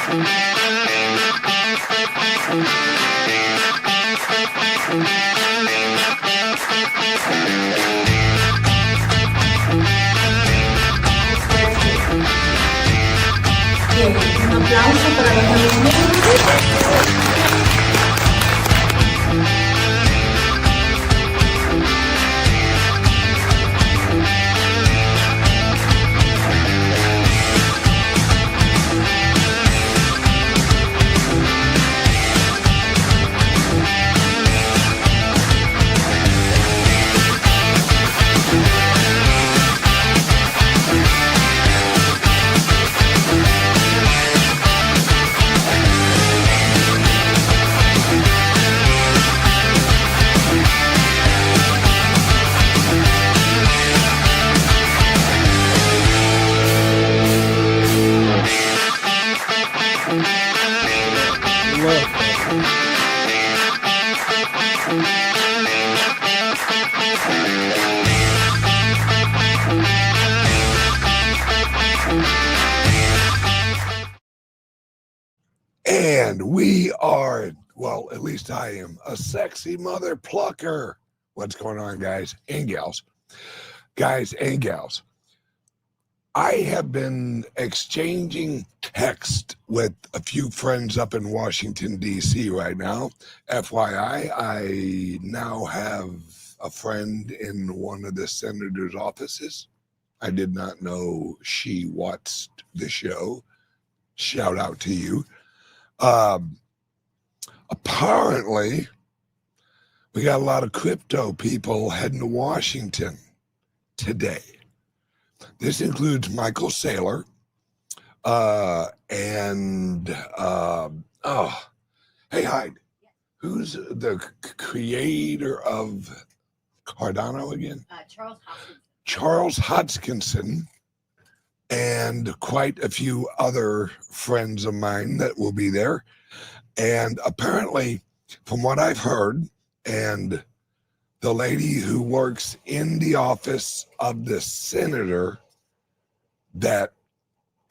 Un aplauso para los movimientos. And we are, well, at least I am, a sexy mother plucker. What's going on, guys and gals? Guys and gals, I have been exchanging text with a few friends up in Washington, D.C. right now. FYI, I now have a friend in one of the senator's offices. I did not know she watched the show. Shout out to you. Apparently, we got a lot of crypto people heading to Washington today. This includes Michael Saylor and hey Hyde, who's the creator of Cardano again? Charles Hodgkinson, and quite a few other friends of mine that will be there. And apparently, from what I've heard, and the lady who works in the office of the senator that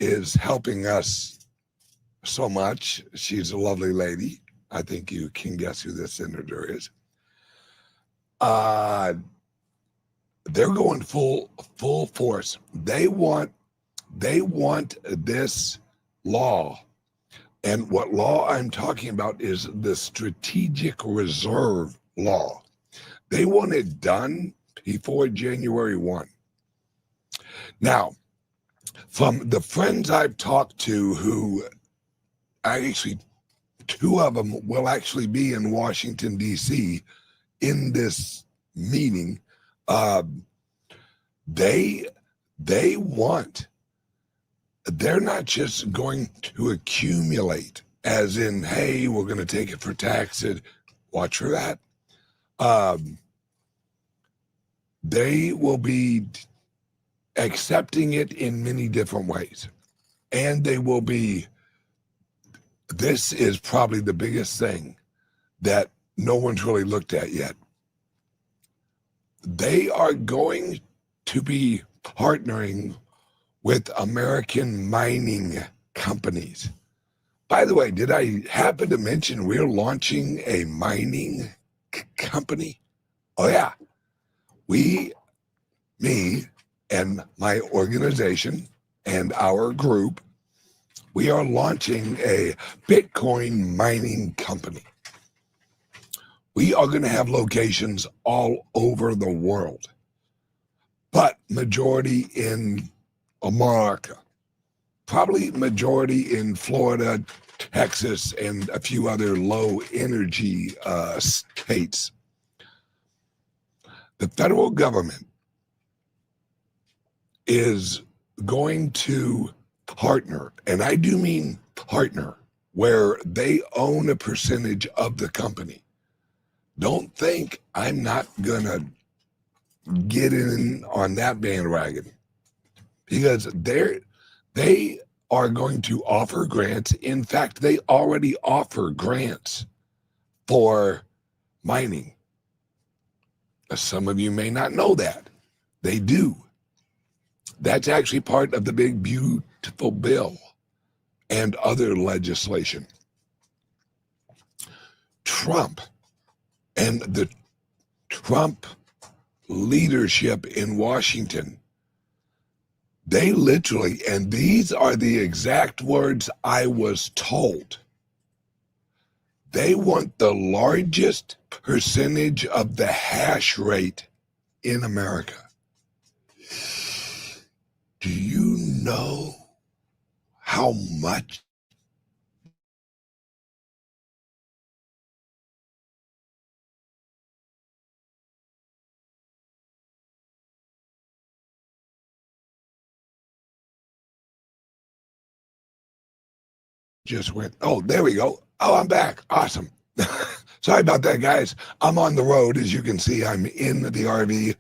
is helping us so much, she's a lovely lady. I think you can guess who the senator is. They're going full force. They want this law, and what law I'm talking about is the Strategic Reserve Law. They want it done before January 1. Now, from the friends I've talked to, who actually, two of them will actually be in Washington, D.C. in this meeting, they're not just going to accumulate, as in, hey, we're going to take it for taxes. Watch for that. They will be accepting it in many different ways. And they will be, this is probably the biggest thing that no one's really looked at yet. They are going to be partnering with American mining companies. By the way, did I happen to mention we're launching a mining company? Oh yeah, me and my organization and our group, we are launching a Bitcoin mining company. We are going to have locations all over the world, but majority in America, probably majority in Florida, Texas, and a few other low energy states. The federal government is going to partner, and I do mean partner, where they own a percentage of the company. Don't think I'm not gonna get in on that bandwagon, because they are going to offer grants. In fact, they already offer grants for mining. Some of you may not know that. They do. That's actually part of the big, beautiful bill. and other legislation. Trump and the Trump leadership in Washington, they literally, and these are the exact words I was told, they want the largest percentage of the hash rate in America. Do you know how much just went? Oh, there we go. Oh, I'm back. Awesome. Sorry about that, guys. I'm on the road. As you can see, I'm in the RV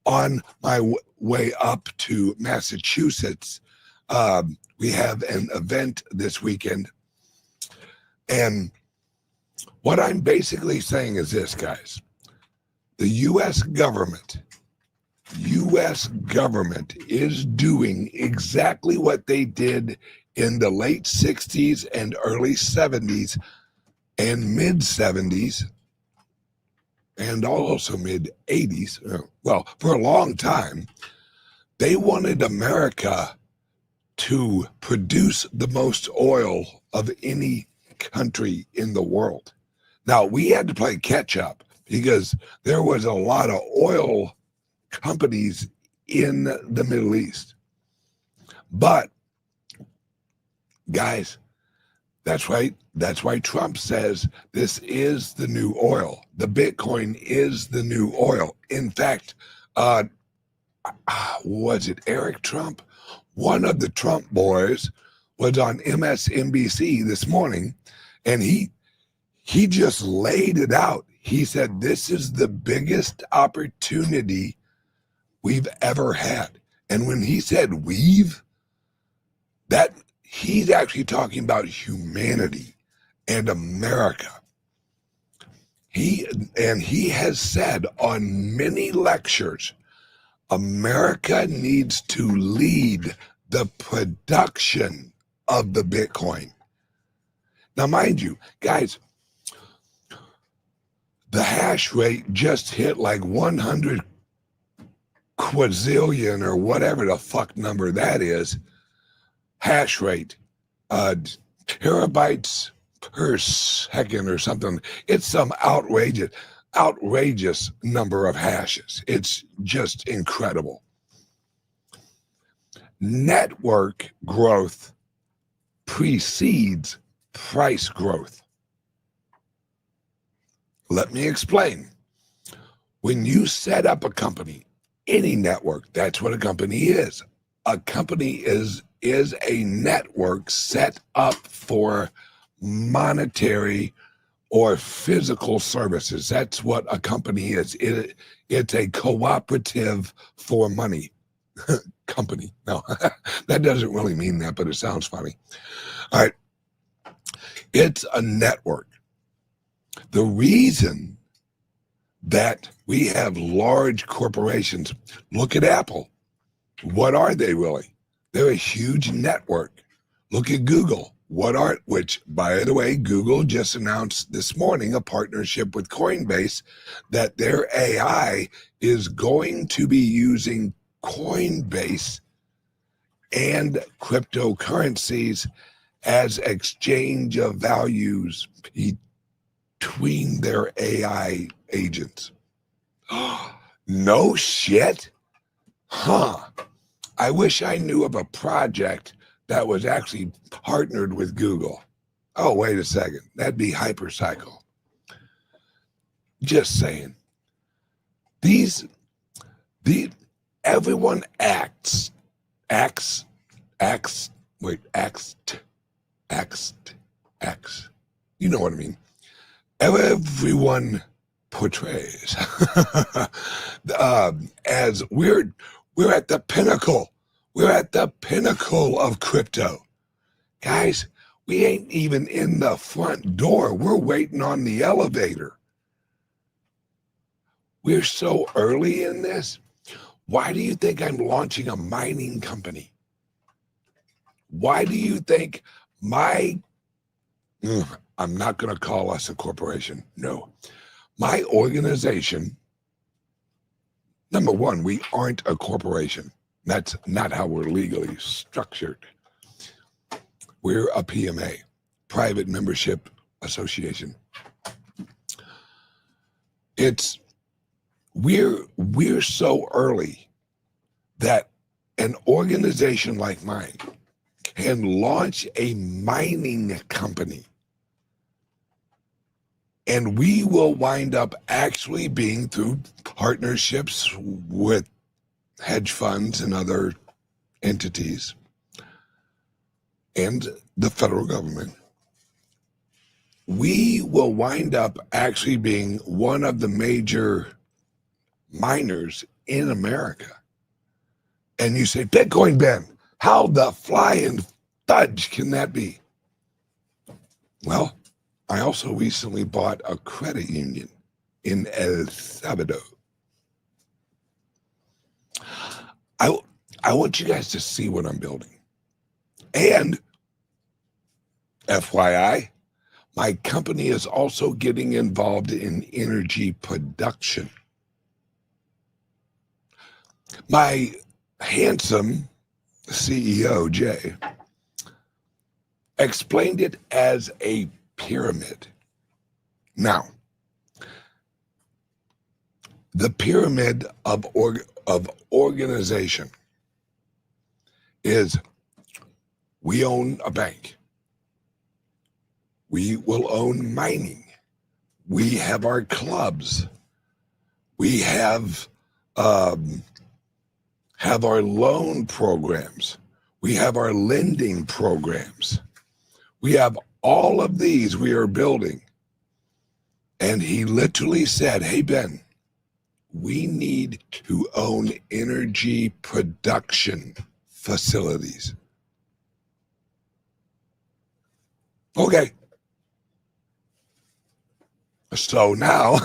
on my way up to Massachusetts. We have an event this weekend. And what I'm basically saying is this, guys. The U.S. government is doing exactly what they did in the late 60s and early 70s and mid 70s and also mid 80s. Well, for a long time, they wanted America to produce the most oil of any country in the world. Now, we had to play catch up because there was a lot of oil companies in the Middle East. But, guys, that's right. That's why Trump says this is the new oil. The Bitcoin is the new oil. In fact, was it Eric Trump? One of the Trump boys was on MSNBC this morning, and he just laid it out. He said, this is the biggest opportunity we've ever had. And when he said that he's actually talking about humanity and America. He has said on many lectures, America needs to lead the production of the Bitcoin. Now, mind you, guys, the hash rate just hit like 100 quadrillion or whatever the fuck number that is, hash rate, terabytes per second or something. It's some outrageous number of hashes. It's just incredible. Network growth precedes price growth. Let me explain. When you set up a company, any network, that's what a company is. A company is a network set up for monetary or physical services. That's what a company is. It's a cooperative for money company. No, that doesn't really mean that, but it sounds funny. All right. It's a network. The reason that we have large corporations, look at Apple. What are they really? They're a huge network. Look at Google. Which, by the way, Google just announced this morning a partnership with Coinbase that their AI is going to be using Coinbase and cryptocurrencies as exchange of values between their AI agents. No shit? Huh. I wish I knew of a project that was actually partnered with Google. Oh, wait a second. That'd be Hypercycle. Just saying. Everyone acts. You know what I mean. Everyone portrays as we're at the pinnacle. We're at the pinnacle of crypto. Guys, we ain't even in the front door. We're waiting on the elevator. We're so early in this. Why do you think I'm launching a mining company? Why do you think I'm not going to call us a corporation. No. My organization, number one, we aren't a corporation. That's not how we're legally structured. We're a PMA, private membership association. We're so early that an organization like mine can launch a mining company, and we will wind up actually being through partnerships with hedge funds and other entities and the federal government. We will wind up actually being one of the major miners in America. And you say, Bitcoin Ben, how the flying fudge can that be? Well, I also recently bought a credit union in El Salvador. I want you guys to see what I'm building. And FYI, my company is also getting involved in energy production. My handsome CEO, Jay, explained it as a pyramid. Now, the pyramid of organization is: we own a bank. We will own mining. We have our clubs. We have our loan programs. We have our lending programs. We have all of these we are building. And he literally said, hey, Ben, we need to own energy production facilities. Okay. So now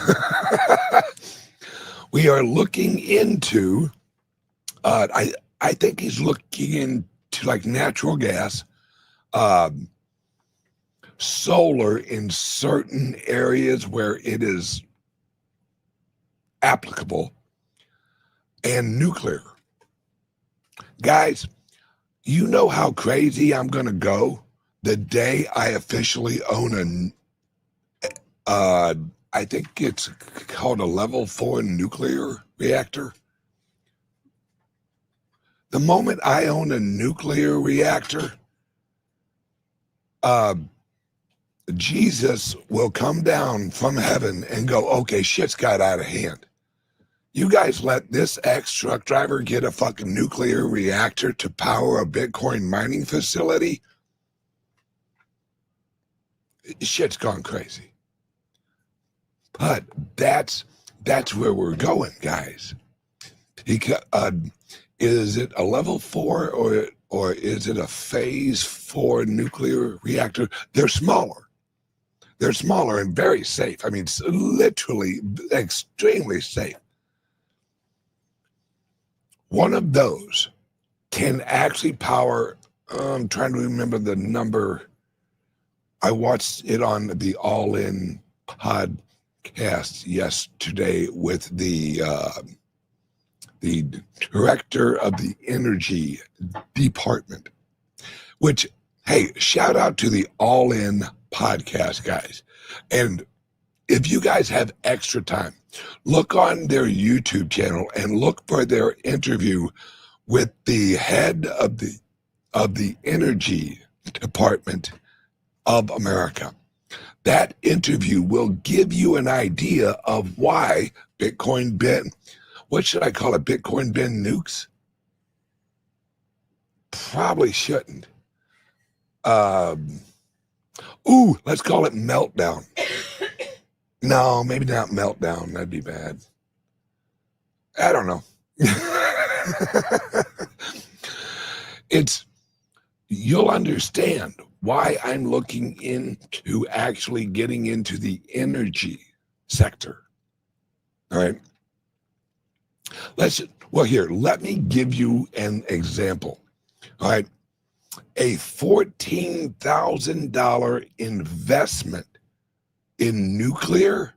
we are looking into, I think he's looking into like natural gas, solar in certain areas where it is applicable, and nuclear. Guys, you know how crazy I'm going to go the day I officially own I think it's called a level 4 nuclear reactor. The moment I own a nuclear reactor, Jesus will come down from heaven and go, okay, shit's got out of hand. You guys let this ex-truck driver get a fucking nuclear reactor to power a Bitcoin mining facility? Shit's gone crazy. But that's where we're going, guys. Because, is it a level 4 or is it a phase 4 nuclear reactor? They're smaller. They're smaller and very safe. I mean, it's literally extremely safe. One of those can actually power, I'm trying to remember the number. I watched it on the All In podcast yesterday with the director of the energy department, which, hey, shout out to the All In podcast guys. And if you guys have extra time, look on their YouTube channel and look for their interview with the head of the energy department of America. That interview will give you an idea of why Bitcoin Ben, what should I call it? Bitcoin Ben nukes? Probably shouldn't. Let's call it meltdown. No, maybe not meltdown. That'd be bad. I don't know. You'll understand why I'm looking into actually getting into the energy sector. All right. Let me give you an example. All right. a $14,000 investment in nuclear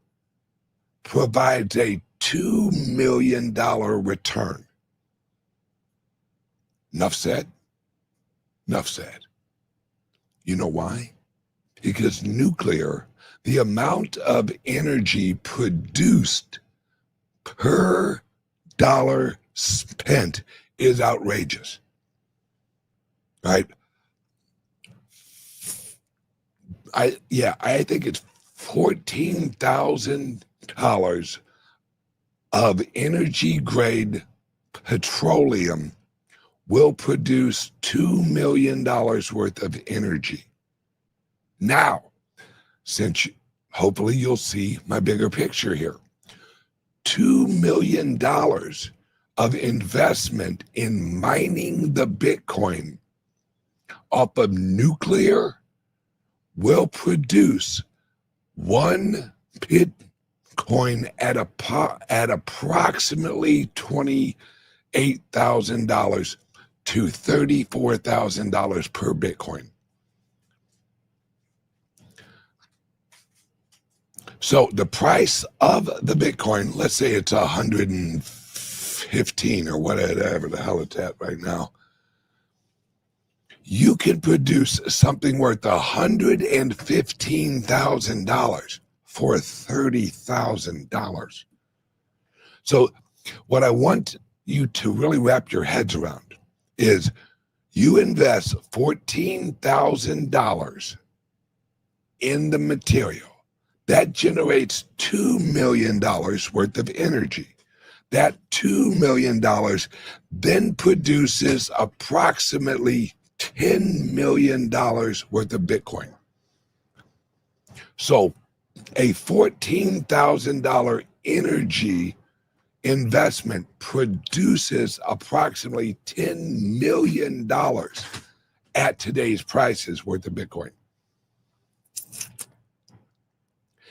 provides a $2 million return. Enough said? Enough said. You know why? Because nuclear, the amount of energy produced per dollar spent is outrageous, right? I think it's $14,000 of energy grade petroleum will produce $2 million worth of energy. Now, hopefully you'll see my bigger picture here. $2 million of investment in mining the Bitcoin off of nuclear will produce one Bitcoin at approximately $28,000 to $34,000 per Bitcoin. So the price of the Bitcoin, let's say it's 115 or whatever the hell it's at right now. You can produce something worth $115,000 for $30,000. So what I want you to really wrap your heads around is you invest $14,000 in the material. That generates $2 million worth of energy. That $2 million then produces approximately $10 million worth of Bitcoin. So a $14,000 energy investment produces approximately $10 million at today's prices worth of Bitcoin.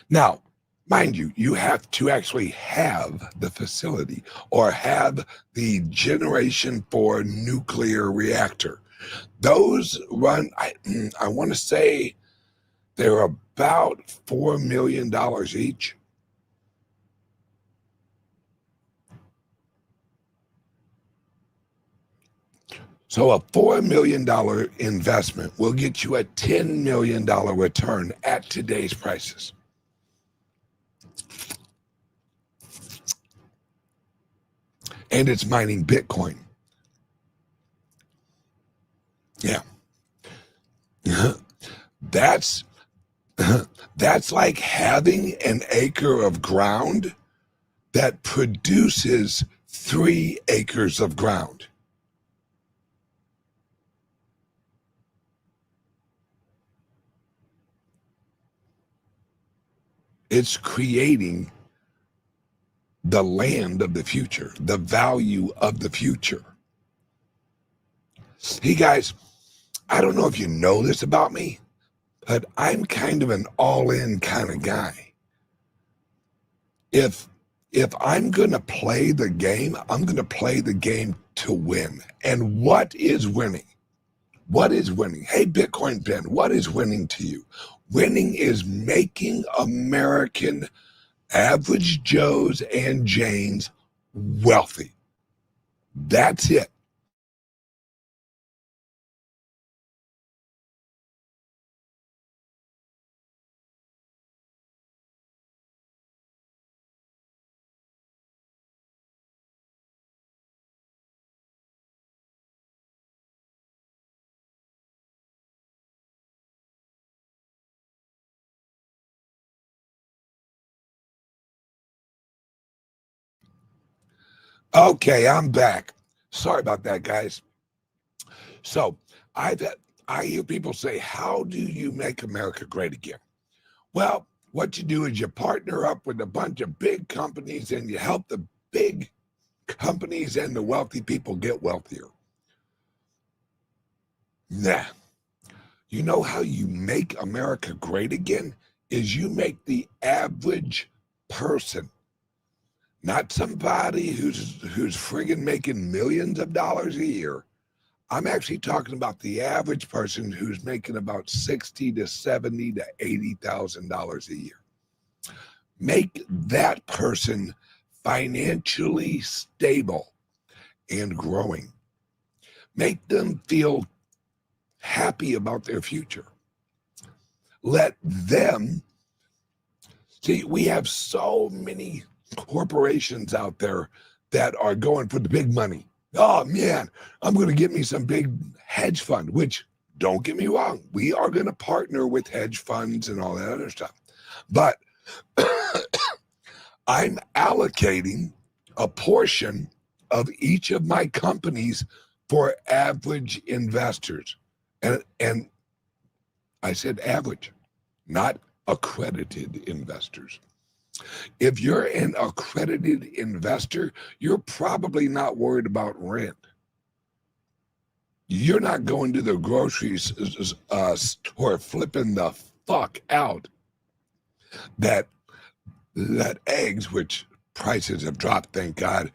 Now, mind you, you have to actually have the facility or have the Generation 4 nuclear reactor. Those run, I want to say they're about $4 million each. So a $4 million investment will get you a $10 million return at today's prices. And it's mining Bitcoin. Yeah. That's like having an acre of ground that produces 3 acres of ground. It's creating the land of the future, the value of the future. Hey guys, I don't know if you know this about me, but I'm kind of an all-in kind of guy. If I'm going to play the game, I'm going to play the game to win. And what is winning? What is winning? Hey, Bitcoin Ben, what is winning to you? Winning is making American average Joes and Janes wealthy. That's it. Okay, I'm back. Sorry about that, guys. So I hear people say, how do you make America great again? Well, what you do is you partner up with a bunch of big companies and you help the big companies and the wealthy people get wealthier. Nah. You know how you make America great again? Is you make the average person, not somebody who's friggin' making millions of dollars a year. I'm actually talking about the average person who's making about $60 to $70 to $80,000 a year. Make that person financially stable and growing. Make them feel happy about their future. Let them see. We have so many corporations out there that are going for the big money. Oh man, I'm going to get me some big hedge fund, which, don't get me wrong, we are going to partner with hedge funds and all that other stuff. But I'm allocating a portion of each of my companies for average investors. And I said average, not accredited investors. If you're an accredited investor, you're probably not worried about rent. You're not going to the grocery store flipping the fuck out that eggs, which prices have dropped, thank God.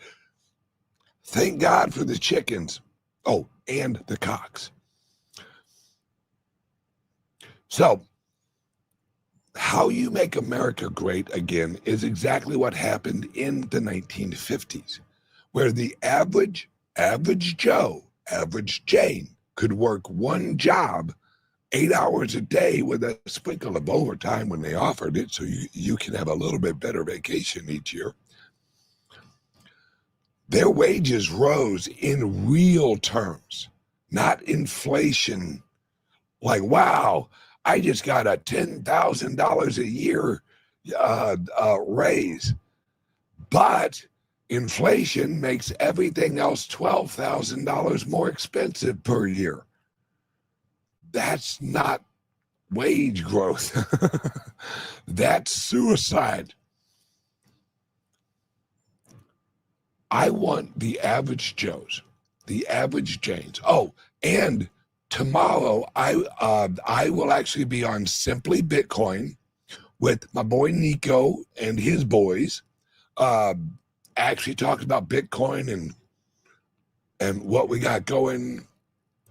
Thank God for the chickens. Oh, and the cocks. So, how you make America great again is exactly what happened in the 1950s, where the average Joe, average Jane could work one job 8 hours a day with a sprinkle of overtime when they offered it, so you can have a little bit better vacation each year. Their wages rose in real terms, not inflation. Like, wow, I just got a $10,000 a year raise, but inflation makes everything else $12,000 more expensive per year. That's not wage growth. That's suicide. I want the average Joes, the average Janes. Oh, and tomorrow I will actually be on Simply Bitcoin with my boy Nico and his boys. Actually talking about Bitcoin and what we got going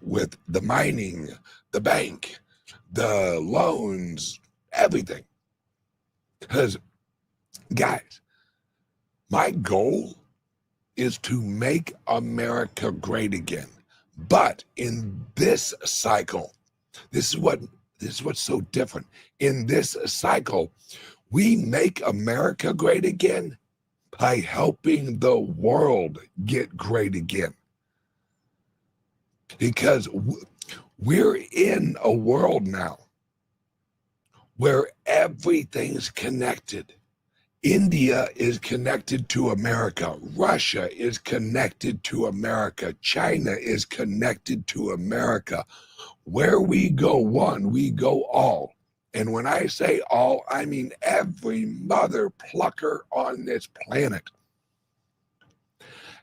with the mining, the bank, the loans, everything. Because, guys, my goal is to make America great again. But in this cycle, this is what's so different. In this cycle, we make America great again by helping the world get great again. Because we're in a world now where everything's connected. India is connected to America. Russia is connected to America. China is connected to America. Where we go one, we go all. And when I say all, I mean every mother plucker on this planet.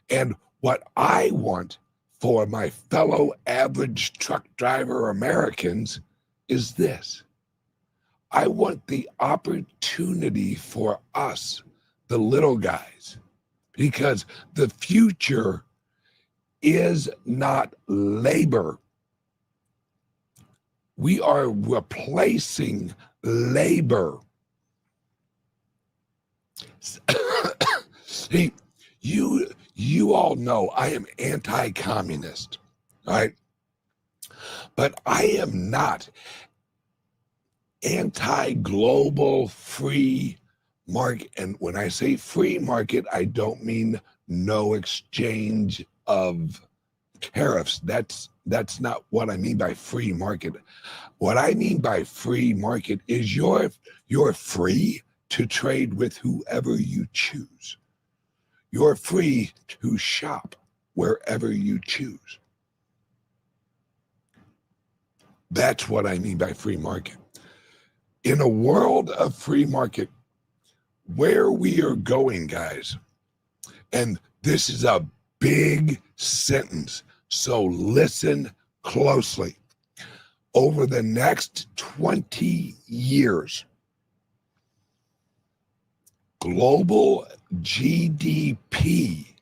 And what I want for my fellow average truck driver Americans is this. I want the opportunity for us, the little guys, because the future is not labor. We are replacing labor. See, you all know I am anti-communist, right? But I am not anti-global free market. And when I say free market, I don't mean no exchange of tariffs. That's not what I mean by free market. What I mean by free market is you're free to trade with whoever you choose. You're free to shop wherever you choose. That's what I mean by free market. In a world of free market, where we are going, guys, and this is a big sentence, so listen closely. Over the next 20 years, global GDP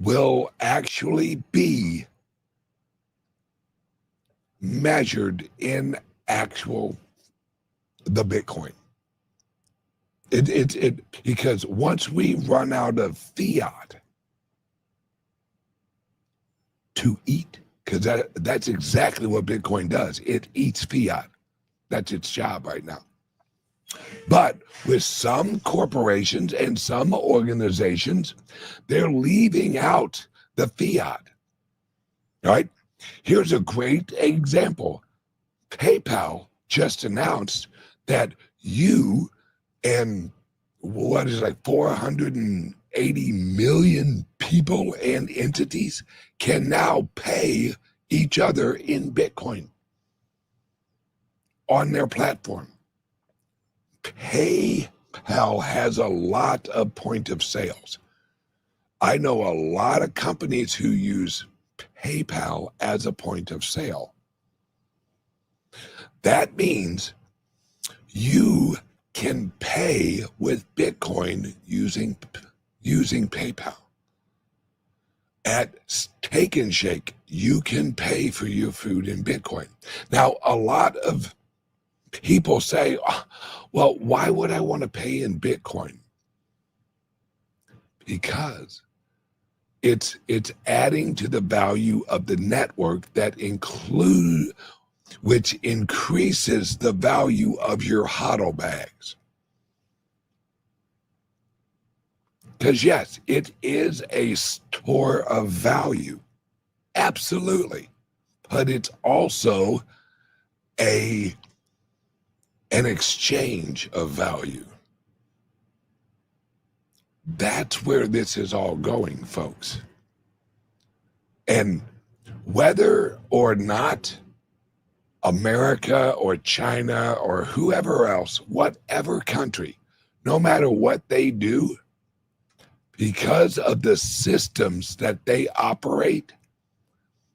will actually be measured in actual the Bitcoin. Because once we run out of fiat to eat, because that's exactly what Bitcoin does. It eats fiat. That's its job right now. But with some corporations and some organizations, they're leaving out the fiat. Right? Here's a great example. PayPal just announced that you and what is like 480 million people and entities can now pay each other in Bitcoin on their platform. PayPal has a lot of point of sales. I know a lot of companies who use PayPal as a point of sale. That means you can pay with Bitcoin using PayPal. At Steak and Shake, you can pay for your food in Bitcoin. Now, a lot of people say, well, why would I want to pay in Bitcoin? Because it's adding to the value of the network which increases the value of your HODL bags. Because yes, it is a store of value, absolutely, but it's also an exchange of value. That's where this is all going, folks. And whether or not America or China or whoever else, whatever country, no matter what they do, because of the systems that they operate,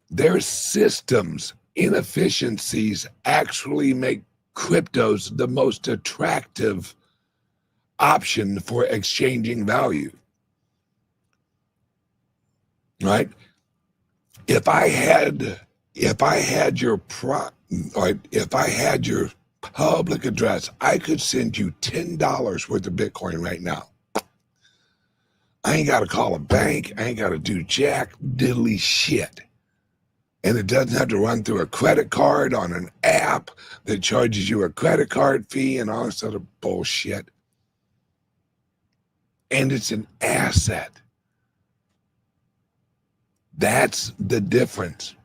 their systems inefficiencies actually make cryptos the most attractive option for exchanging value. Right? If I had your public address, I could send you $10 worth of Bitcoin right now. I ain't got to call a bank. I ain't got to do jack diddly shit. And it doesn't have to run through a credit card on an app that charges you a credit card fee and all this other bullshit. And it's an asset. That's the difference.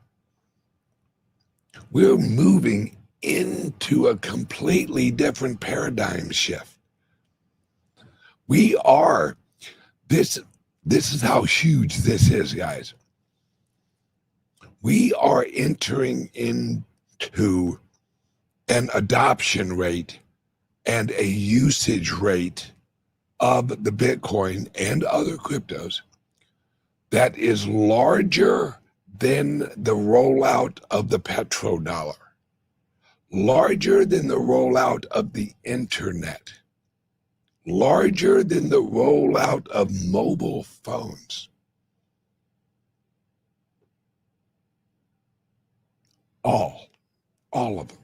We're moving into a completely different paradigm shift. We are, this is how huge this is, guys. We are entering into an adoption rate and a usage rate of the Bitcoin and other cryptos that is larger than the rollout of the petrodollar, larger than the rollout of the internet, larger than the rollout of mobile phones. All of them.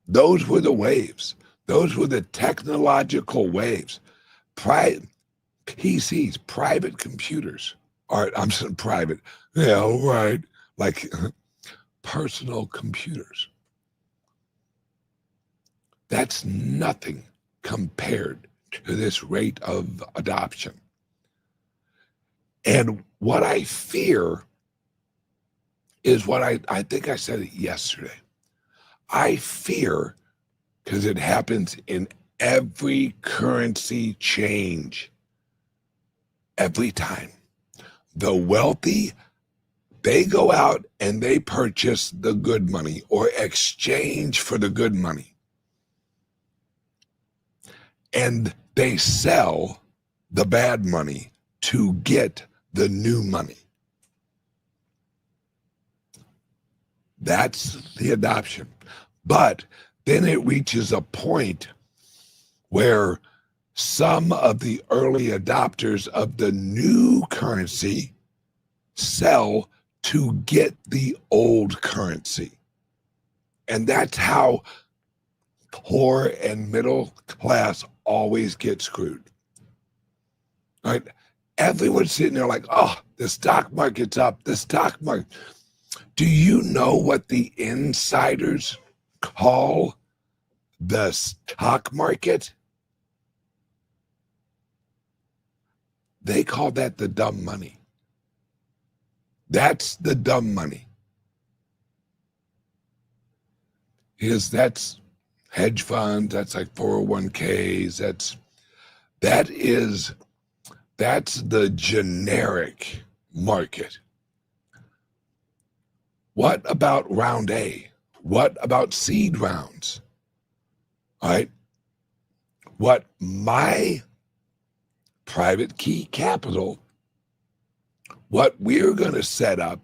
Those were the waves. Those were the technological waves. PCs, private computers, I'm saying private, yeah, right, like personal computers. That's nothing compared to this rate of adoption. And what I fear is what I think I said it yesterday. I fear, because it happens in every currency change, every time. The wealthy, they go out and they purchase the good money or exchange for the good money. And they sell the bad money to get the new money. That's the adoption. But then it reaches a point where some of the early adopters of the new currency sell to get the old currency. And that's how poor and middle class always get screwed. Right? Everyone's sitting there like, oh, the stock market's up, the stock market. Do you know what the insiders call the stock market? They call that the dumb money. That's the dumb money. Because that's hedge funds, that's like 401ks, that's the generic market. What about round A? What about seed rounds? All right. What my private key capital, what we're going to set up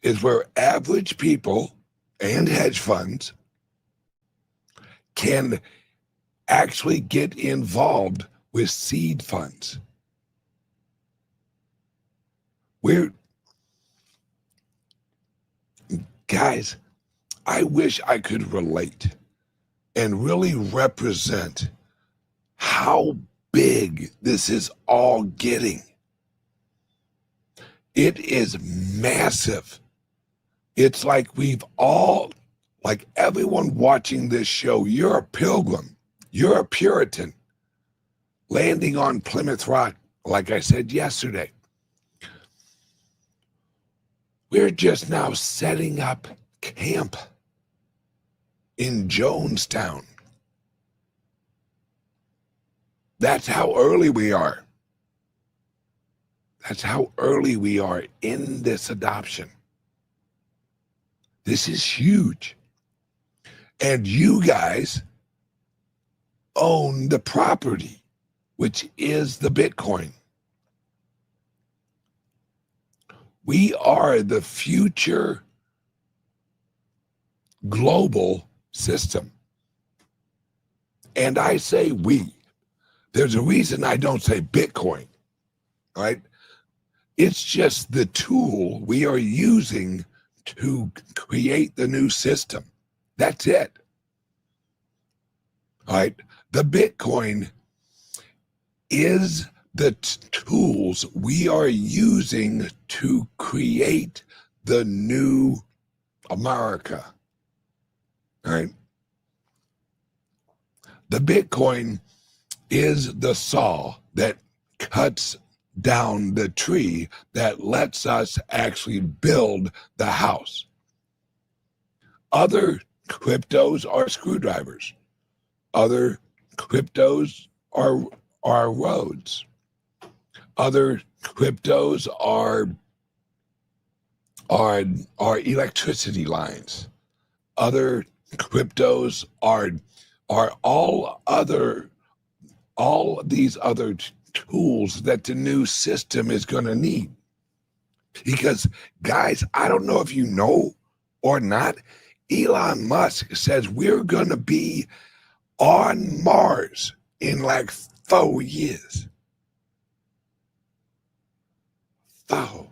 is where average people and hedge funds can actually get involved with seed funds. Guys, I wish I could relate and really represent how big this is all getting. It is massive. It's like like everyone watching this show, you're a pilgrim, you're a Puritan, landing on Plymouth Rock, like I said yesterday. We're just now setting up camp in Jonestown. That's how early we are. That's how early we are in this adoption. This is huge. And you guys own the property, which is the Bitcoin. We are the future global system. And I say we. There's a reason I don't say Bitcoin, right? It's just the tool we are using to create the new system. That's it. All right. The Bitcoin is the tools we are using to create the new America. All right. The Bitcoin is the saw that cuts down the tree that lets us actually build the house. Other cryptos are screwdrivers. Other cryptos are roads. Other cryptos are electricity lines. Other cryptos are all these other tools that the new system is going to need. Because, guys, I don't know if you know or not, Elon Musk says we're going to be on Mars in like 4 years. 4.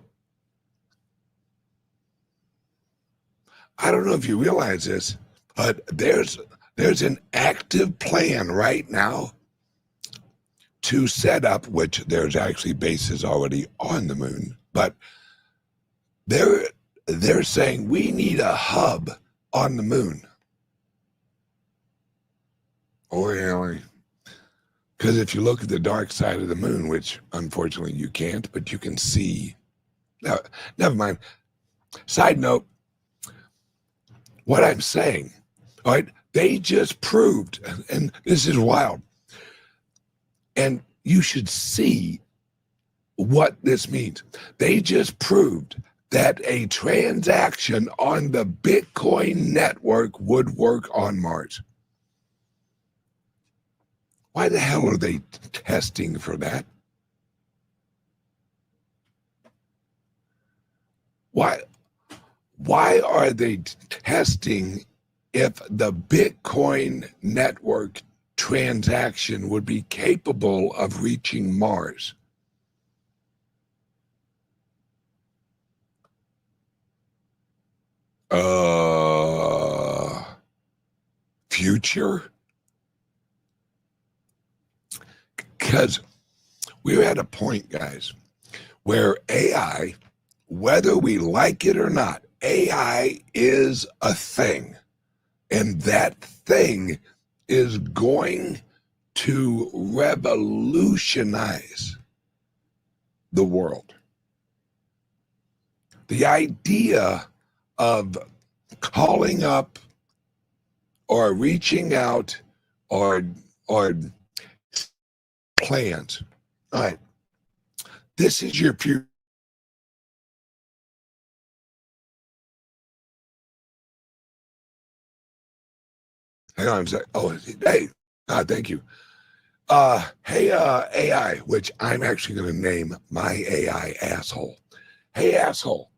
I don't know if you realize this, but there's an active plan right now to set up, which there's actually bases already on the moon, but they're saying we need a hub on the moon. Oh, really? Because if you look at the dark side of the moon, which unfortunately you can't, but you can see. No, never mind. Side note, what I'm saying, all right, they just proved, and this is wild, and you should see what this means. They just proved that a transaction on the Bitcoin network would work on Mars. Why the hell are they testing for that? Why are they testing if the Bitcoin network transaction would be capable of reaching Mars? future, because we're at a point, guys, where AI, whether we like it or not, AI is a thing, and that thing is going to revolutionize the world. The idea of calling up or reaching out or plans. All right. This is your future. Hang on a sec. Oh, hey. Thank you. Hey, AI, which I'm actually going to name my AI asshole. Hey, asshole.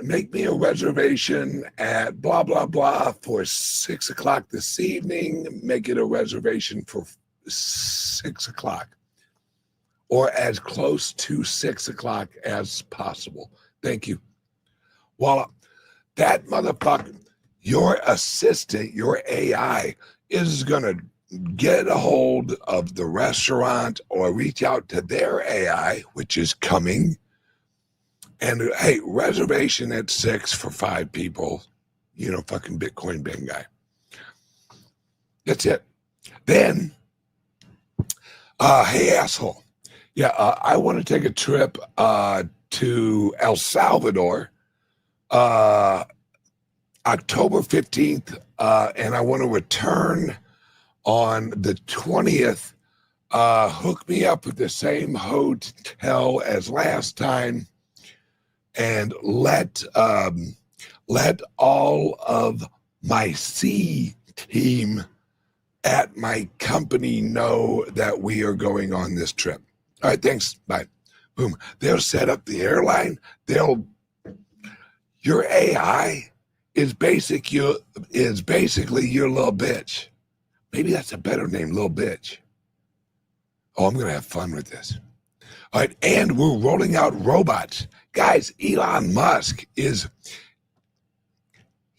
Make me a reservation at blah, blah, blah for 6 o'clock this evening. Make it a reservation for 6 o'clock or as close to 6 o'clock as possible. Thank you. Voila. That motherfucker, your assistant, your AI is going to get a hold of the restaurant or reach out to their AI, which is coming. And hey, reservation at 6 for 5 people, you know, fucking Bitcoin Ben guy. That's it. Then, hey, asshole. Yeah, I want to take a trip to El Salvador, October 15th, and I want to return on the 20th. Hook me up with the same hotel as last time. And let all of my C team at my company know that we are going on this trip. All right, thanks. Bye. Boom. They'll set up the airline. Your AI is basically your little bitch. Maybe that's a better name, little bitch. Oh, I'm gonna have fun with this. All right, and we're rolling out robots. Guys, Elon Musk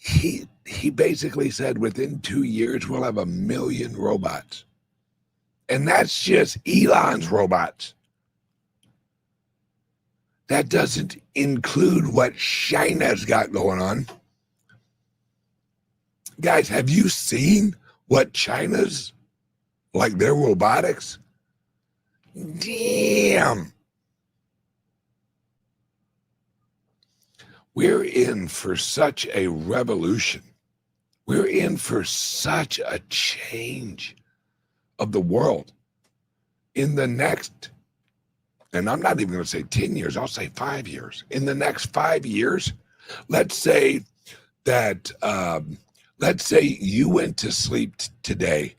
he basically said within 2 years we'll have 1 million robots. And that's just Elon's robots. That doesn't include what China's got going on. Guys, have you seen what China's, like their robotics? Damn. We're in for such a revolution. We're in for such a change of the world in the next, and I'm not even going to say 10 years, I'll say 5 years. In the next 5 years, let's say that, let's say you went to sleep today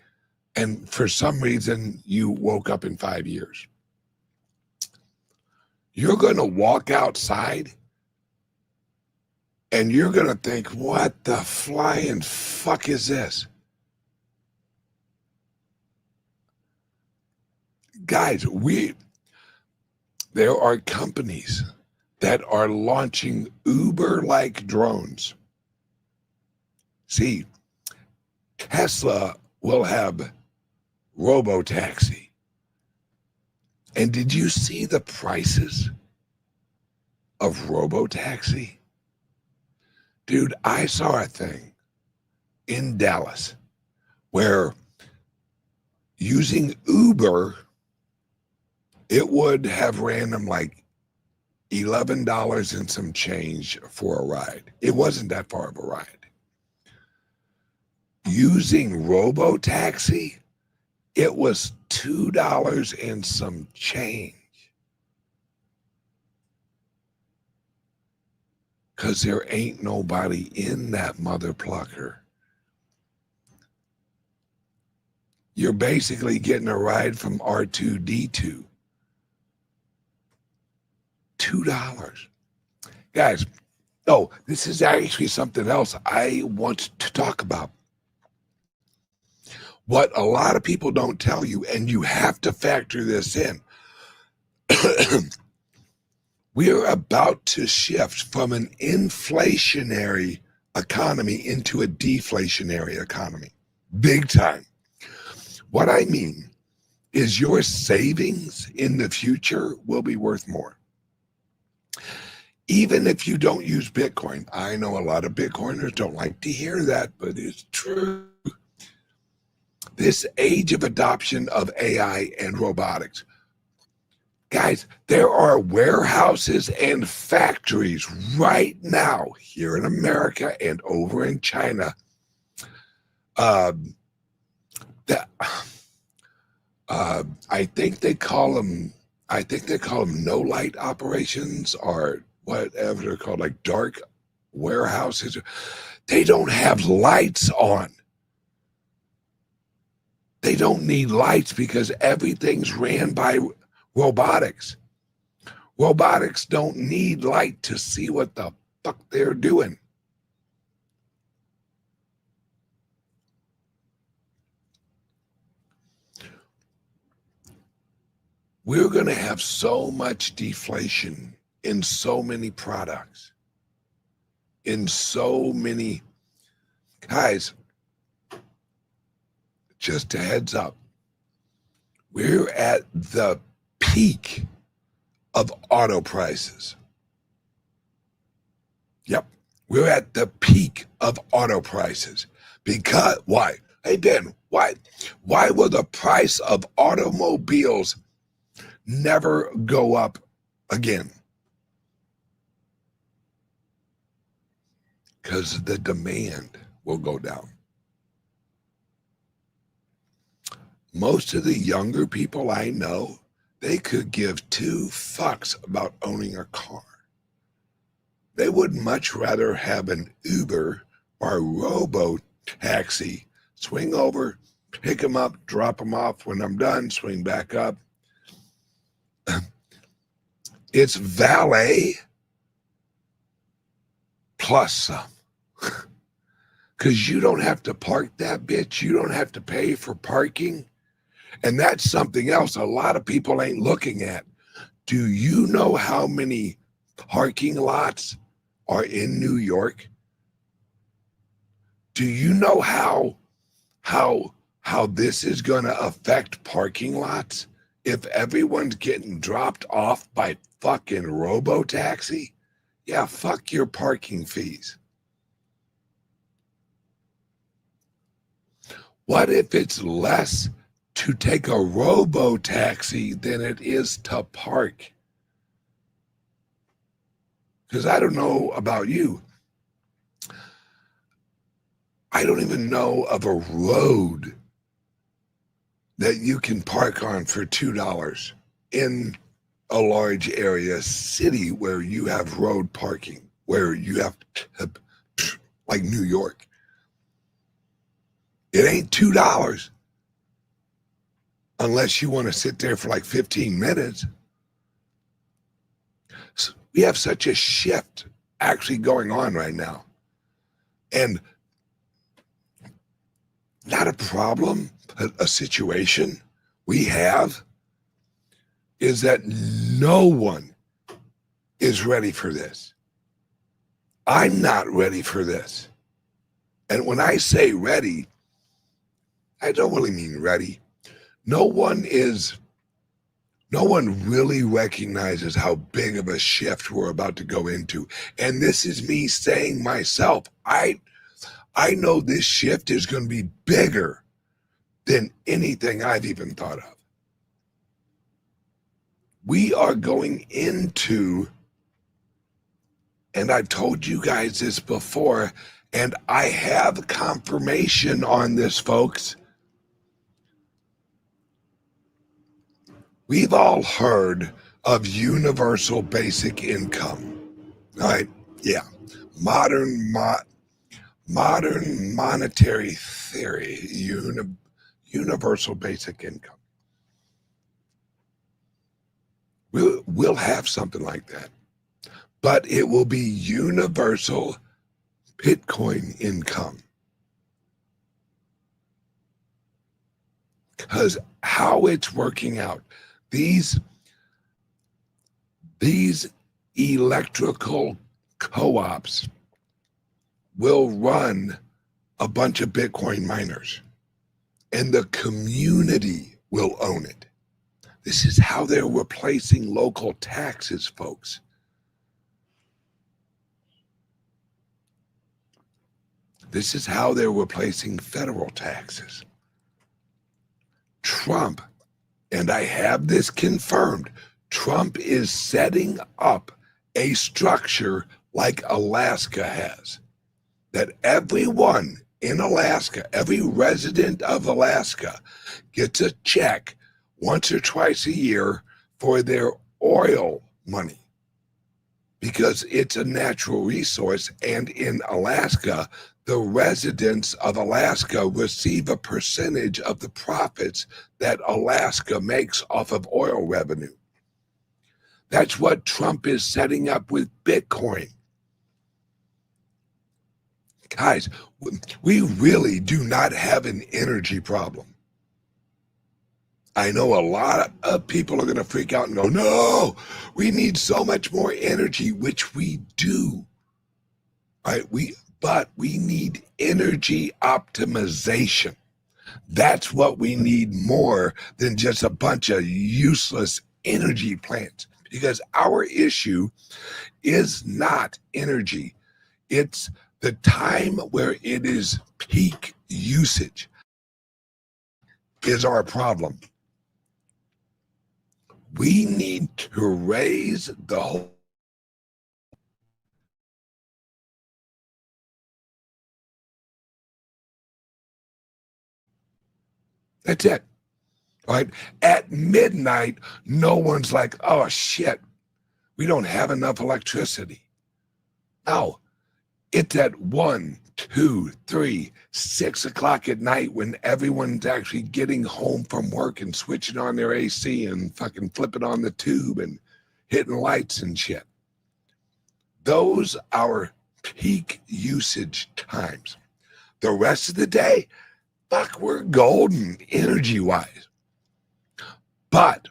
and for some reason you woke up in 5 years. You're going to walk outside and you're going to think, what the flying fuck is this? Guys, there are companies that are launching Uber-like drones. See, Tesla will have robo-taxi. And did you see the prices of robo-taxi? Dude, I saw a thing in Dallas where using Uber, it would have random like $11 and some change for a ride. It wasn't that far of a ride. Using robo-taxi, it was $2 and some change. Because there ain't nobody in that mother plucker. You're basically getting a ride from R2D2. $2. Guys, oh, this is actually something else I want to talk about. What a lot of people don't tell you, and you have to factor this in. We're about to shift from an inflationary economy into a deflationary economy. Big time. What I mean is your savings in the future will be worth more. Even if you don't use Bitcoin. I know a lot of Bitcoiners don't like to hear that, but it's true. This age of adoption of AI and robotics. Guys, there are warehouses and factories right now here in America and over in China that I think they call them no light operations, or whatever they're called, like dark warehouses. They don't have lights on. They don't need lights because everything's ran by robotics. Robotics don't need light to see what the fuck they're doing. We're going to have so much deflation in so many products, in so many guys. Just a heads up, we're at the peak of auto prices. Yep, we're at the peak of auto prices. Because why? Hey Ben, why will the price of automobiles never go up again? Because the demand will go down. Most of the younger people I know, they could give 2 fucks about owning a car. They would much rather have an Uber or a robo-taxi. Swing over, pick them up, drop them off. When I'm done, swing back up. It's valet plus some. Because you don't have to park that bitch. You don't have to pay for parking. And that's something else a lot of people ain't looking at. Do you know how many parking lots are in New York? Do you know how this is going to affect parking lots? If everyone's getting dropped off by fucking robo-taxi, yeah, fuck your parking fees. What if it's less to take a robo-taxi than it is to park? Because I don't know about you. I don't even know of a road that you can park on for $2 in a large area city where you have road parking, where you have, like New York. It ain't $2 unless you want to sit there for like 15 minutes. So we have such a shift actually going on right now. And not a problem, but a situation we have is that no one is ready for this. I'm not ready for this. And when I say ready, I don't really mean ready. No one really recognizes how big of a shift we're about to go into. And this is me saying myself, I know this shift is going to be bigger than anything I've even thought of. We are going into, and I've told you guys this before, and I have confirmation on this, folks. We've all heard of universal basic income, right? Yeah, modern monetary theory, universal basic income. We'll have something like that, but it will be universal Bitcoin income. Because how it's working out, these electrical co-ops will run a bunch of Bitcoin miners, and the community will own it. This is how they're replacing local taxes, folks. This is how they're replacing federal taxes. Trump, and I have this confirmed, Trump is setting up a structure like Alaska has, that everyone in Alaska, every resident of Alaska gets a check once or twice a year for their oil money, because it's a natural resource. And in Alaska, the residents of Alaska receive a percentage of the profits that Alaska makes off of oil revenue. That's what Trump is setting up with Bitcoin. Guys, we really do not have an energy problem. I know a lot of people are going to freak out and go, no, we need so much more energy, which we do. Right? But we need energy optimization. That's what we need more than just a bunch of useless energy plants, because our issue is not energy. It's the time where it is peak usage is our problem. We need to raise the whole. That's it. Right? At midnight, no one's like, oh shit, we don't have enough electricity. No, it's at 1, 2, 3, 6 o'clock at night when everyone's actually getting home from work and switching on their AC and fucking flipping on the tube and hitting lights and shit. Those are peak usage times. The rest of the day, fuck, we're golden energy-wise. But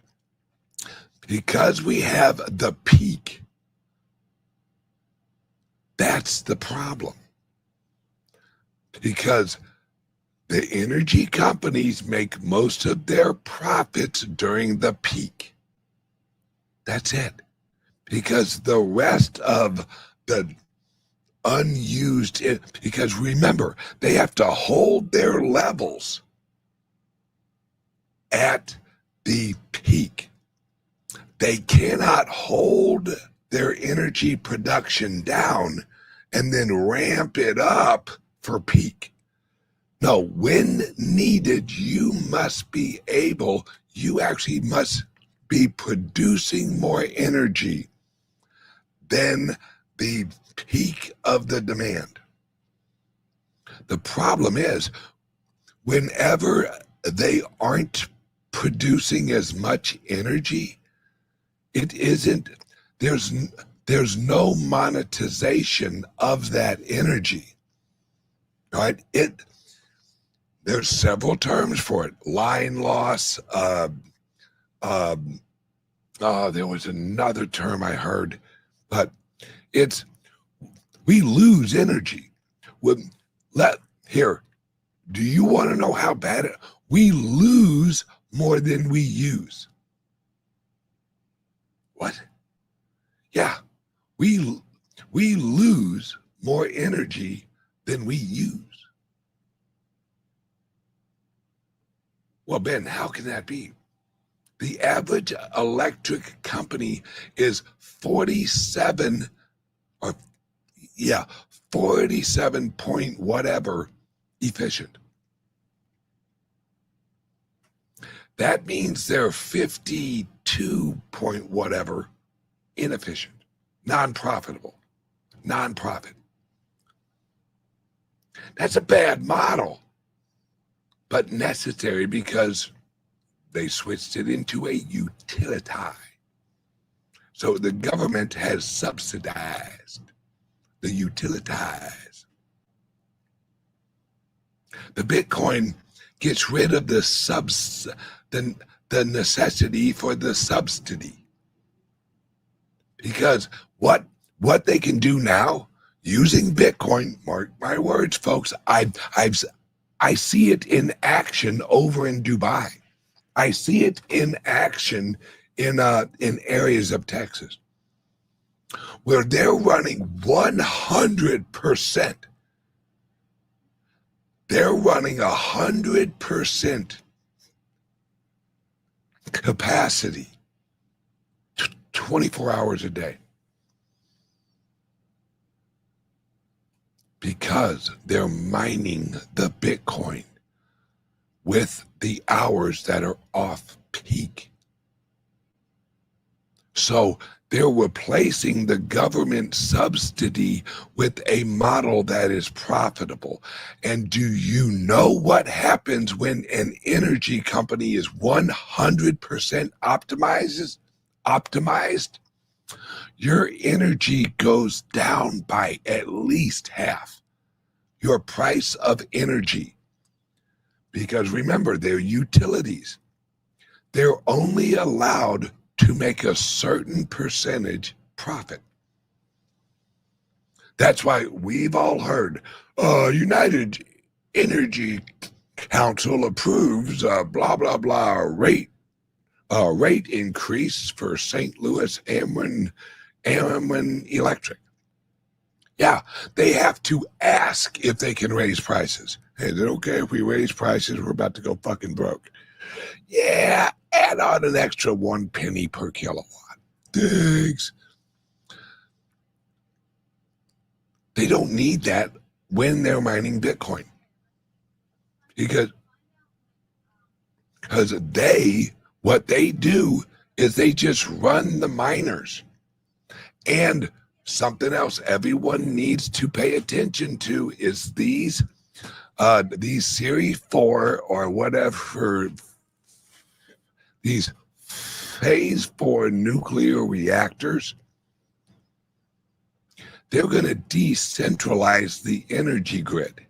because we have the peak, that's the problem. Because the energy companies make most of their profits during the peak. That's it. Because the rest of the unused, because remember, they have to hold their levels at the peak. They cannot hold their energy production down and then ramp it up for peak. No, when needed, you must be able, you actually must be producing more energy than the peak of the demand. The problem is, whenever they aren't producing as much energy, it isn't, there's no monetization of that energy. Right? There's several terms for it. Line loss. There was another term I heard, but we lose energy. Here, do you want to know how bad we lose more than we use? What? Yeah, we lose more energy than we use. Well, Ben, how can that be? The average electric company is 47 point whatever efficient. That means they're 52 point whatever inefficient, non-profitable, non-profit. That's a bad model, but necessary because they switched it into a utility. So the government has subsidized the utilities. The Bitcoin gets rid of the necessity for the subsidy. Because what they can do now, using Bitcoin. Mark my words, folks. I see it in action over in Dubai. I see it in action in areas of Texas where they're running 100%. They're running 100% capacity, 24 hours a day, because they're mining the Bitcoin with the hours that are off peak. So they're replacing the government subsidy with a model that is profitable. And do you know what happens when an energy company is 100% optimized? Your energy goes down by at least half. Your price of energy. Because remember, they're utilities. They're only allowed to make a certain percentage profit. That's why we've all heard, United Energy Council approves blah, blah, blah rate increase for St. Louis Ameren Electric. Yeah, they have to ask if they can raise prices. Hey, is it okay if we raise prices? We're about to go fucking broke. Yeah, add on an extra 1 penny per kilowatt. Thanks. They don't need that when they're mining Bitcoin. Because what they do is they just run the miners. And something else everyone needs to pay attention to is these Series 4 or whatever, these phase 4 nuclear reactors. They're going to decentralize the energy grid.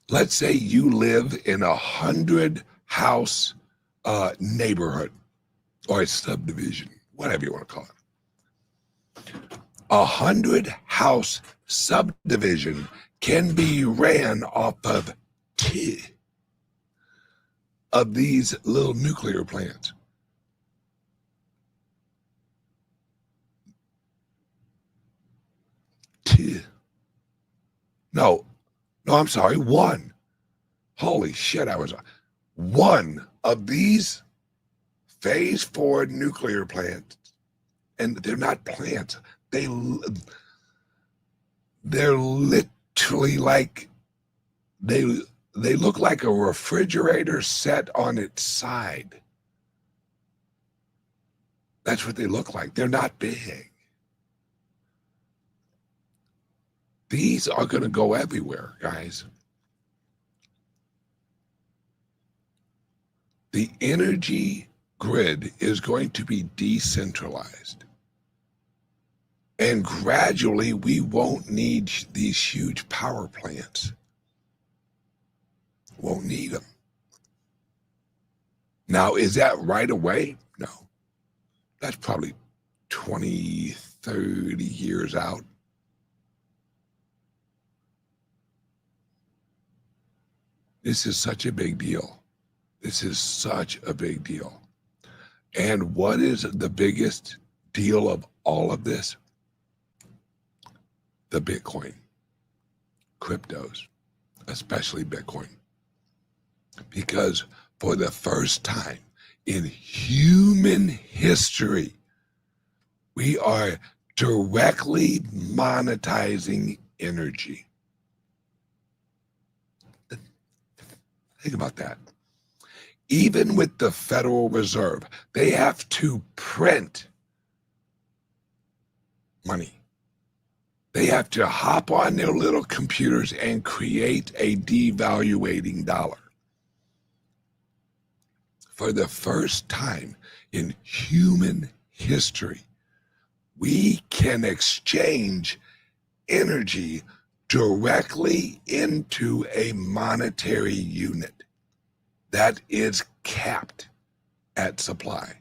Let's say you live in a 100-house neighborhood or a subdivision, whatever you want to call it. A 100-house subdivision can be ran off of 2 of these little nuclear plants. No, I'm sorry, 1. Holy shit, one of these phase 4 nuclear plants, and they're not plants. They're literally like, they look like a refrigerator set on its side. That's what they look like. They're not big. These are going to go everywhere, guys. The energy grid is going to be decentralized. And gradually, we won't need these huge power plants. Won't need them. Now, is that right away? No. That's probably 20, 30 years out. This is such a big deal. This is such a big deal. And what is the biggest deal of all of this? The Bitcoin. Cryptos, especially Bitcoin. Because for the first time in human history, we are directly monetizing energy. Think about that. Even with the Federal Reserve, they have to print money. They have to hop on their little computers and create a devaluating dollar. For the first time in human history, we can exchange energy directly into a monetary unit that is capped at supply.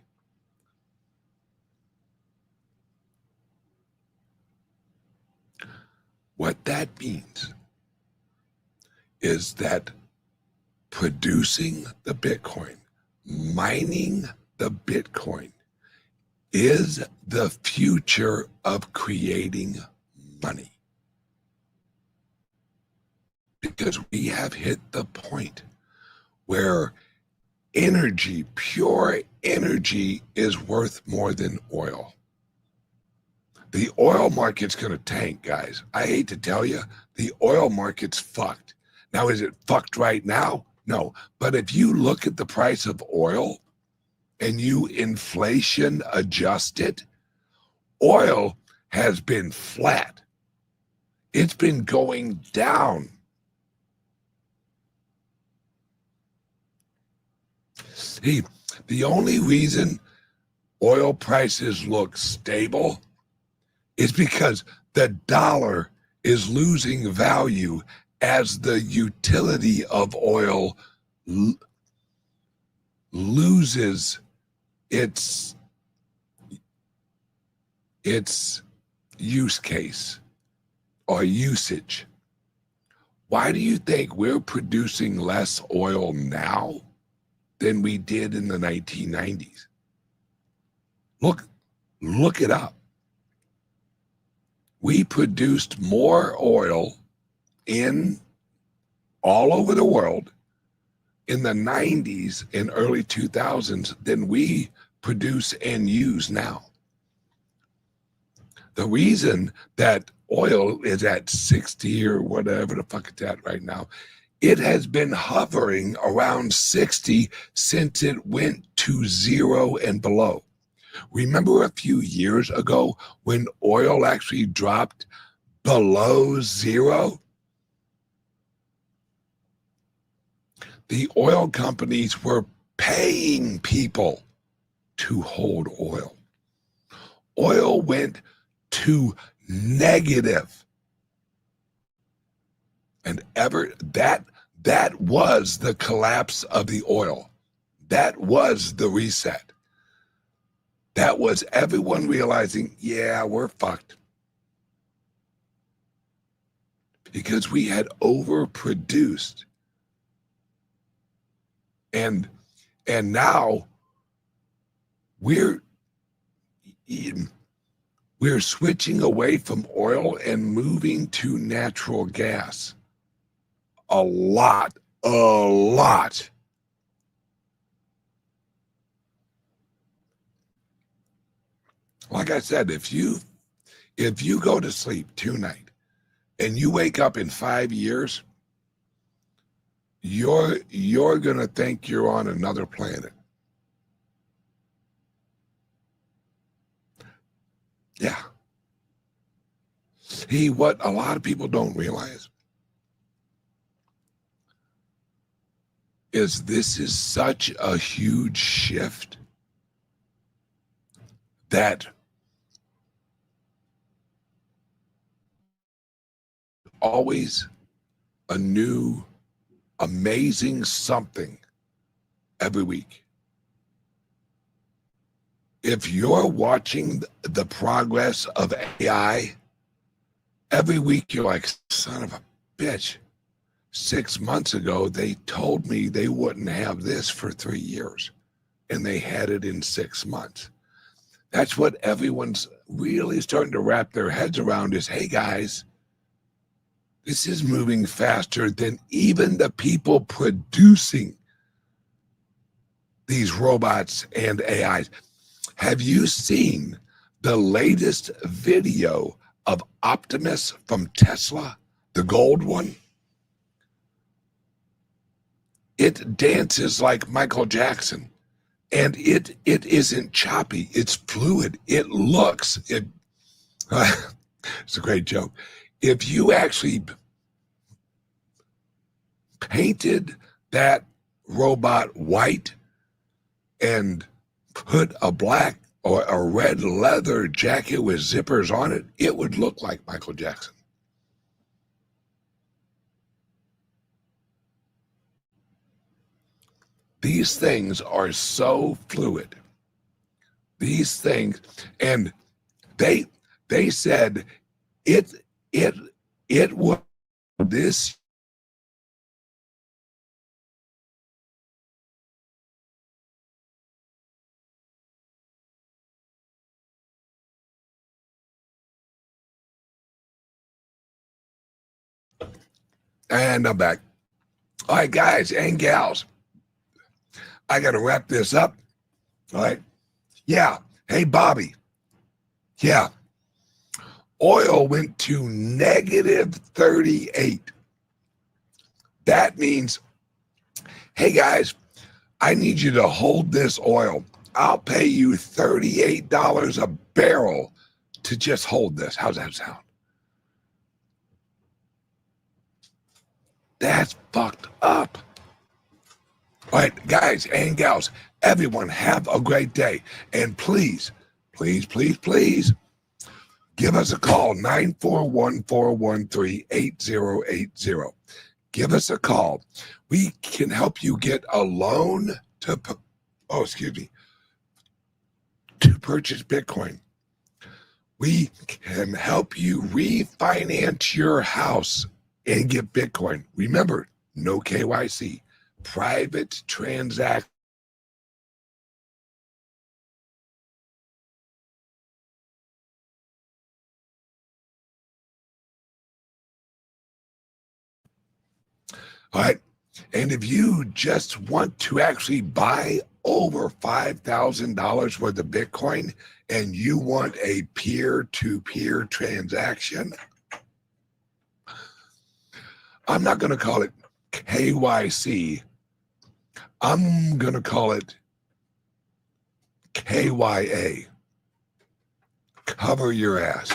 What that means is that producing the Bitcoin, mining the Bitcoin, is the future of creating money. Because we have hit the point where energy, pure energy, is worth more than oil. The oil market's going to tank, guys. I hate to tell you, the oil market's fucked. Now, is it fucked right now? No. But if you look at the price of oil and you inflation adjust it, oil has been flat. It's been going down. See, the only reason oil prices look stable is because the dollar is losing value as the utility of oil loses its use case or usage. Why do you think we're producing less oil now than we did in the 1990s? Look it up. We produced more oil in all over the world in the 90s and early 2000s than we produce and use now. The reason that oil is at 60 or whatever the fuck it's at right now, it has been hovering around 60 since it went to 0 and below. Remember a few years ago when oil actually dropped below 0? The oil companies were paying people to hold oil. Oil went to negative. And that was the collapse of the oil. That was the reset. That was everyone realizing, yeah, we're fucked. Because we had overproduced. And now we're switching away from oil and moving to natural gas. A lot. Like I said, if you go to sleep tonight and you wake up in 5 years, you're gonna think you're on another planet. Yeah. See, what a lot of people don't realize is this is such a huge shift that always a new amazing something every week. If you're watching the progress of AI, every week you're like, son of a bitch. 6 months ago, they told me they wouldn't have this for 3 years, and they had it in 6 months. That's what everyone's really starting to wrap their heads around is, hey guys, this is moving faster than even the people producing these robots and AIs. Have you seen the latest video of Optimus from Tesla, the gold one? It dances like Michael Jackson, and it isn't choppy. It's fluid. It looks, it's a great joke. If you actually painted that robot white and put a black or a red leather jacket with zippers on it, it would look like Michael Jackson. These things are so fluid. These things, and they said it It was this. And I'm back. All right, guys and gals, I got to wrap this up. All right. Yeah. Hey, Bobby. Yeah. Oil went to negative 38. That means, hey, guys, I need you to hold this oil. I'll pay you $38 a barrel to just hold this. How's that sound? That's fucked up. All right, guys and gals, everyone have a great day. And please, please, please, please give us a call, 941-413-8080. Give us a call. We can help you get a loan to, to purchase Bitcoin. We can help you refinance your house and get Bitcoin. Remember, no KYC, private transaction. All right. And if you just want to actually buy over $5,000 worth of Bitcoin and you want a peer-to-peer transaction, I'm not going to call it KYC. I'm going to call it KYA. Cover your ass.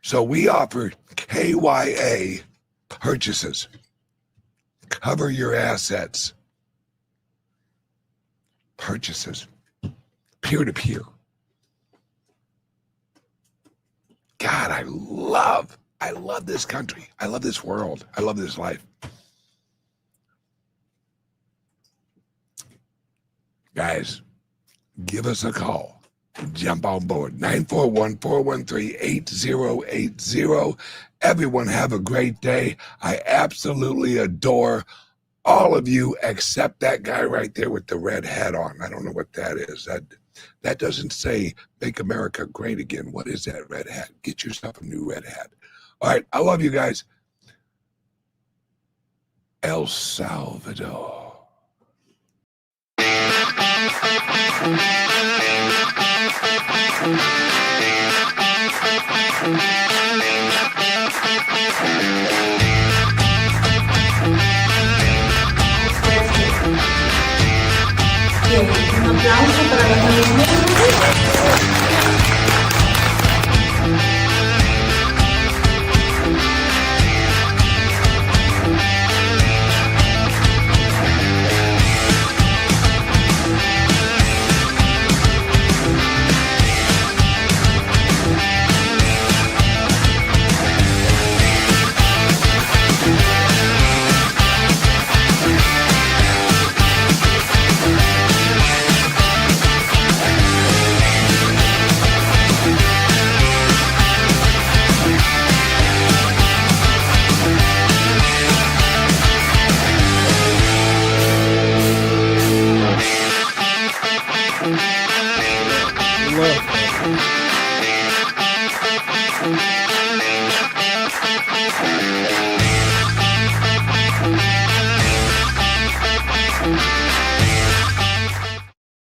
So we offer KYA purchases. Cover your assets. Purchases. Peer-to-peer. God, I love this country. I love this world. I love this life. Guys, give us a call. Jump on board. 941-413-8080. Everyone have a great day. I absolutely adore all of you except that guy right there with the red hat on. I don't know what that is. That doesn't say make America great again. What is that red hat? Get yourself a new red hat. All right. I love you guys. El Salvador. Bien, un aplauso para los Look.